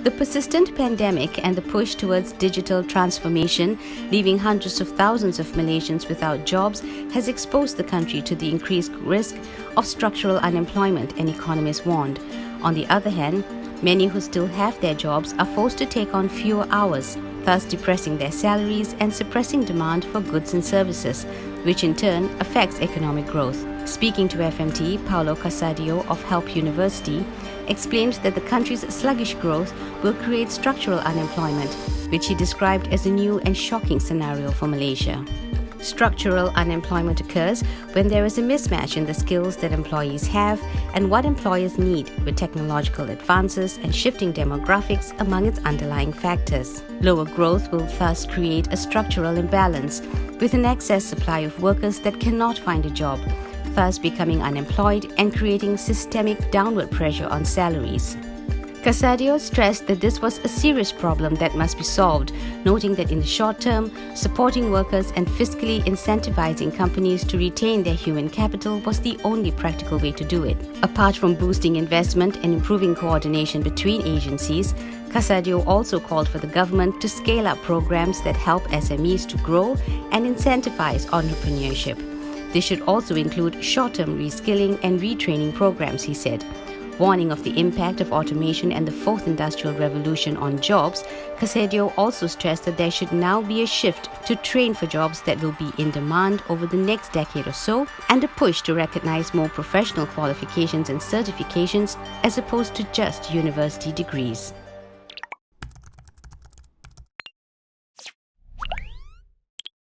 The persistent pandemic and the push towards digital transformation, leaving hundreds of thousands of Malaysians without jobs, has exposed the country to the increased risk of structural unemployment, and economists warned. On the other hand, many who still have their jobs are forced to take on fewer hours, thus depressing their salaries and suppressing demand for goods and services, which in turn affects economic growth. Speaking to FMT, Paolo Casadio of Help University explained that the country's sluggish growth will create structural unemployment, which he described as a new and shocking scenario for Malaysia. Structural unemployment occurs when there is a mismatch in the skills that employees have and what employers need, with technological advances and shifting demographics among its underlying factors. Lower growth will thus create a structural imbalance, with an excess supply of workers that cannot find a job, thus becoming unemployed and creating systemic downward pressure on salaries. Casadio stressed that this was a serious problem that must be solved, noting that in the short term, supporting workers and fiscally incentivizing companies to retain their human capital was the only practical way to do it. Apart from boosting investment and improving coordination between agencies, Casadio also called for the government to scale up programs that help SMEs to grow and incentivize entrepreneurship. This should also include short-term reskilling and retraining programs, he said. Warning of the impact of automation and the Fourth Industrial Revolution on jobs, Casadio also stressed that there should now be a shift to train for jobs that will be in demand over the next decade or so, and a push to recognize more professional qualifications and certifications as opposed to just university degrees.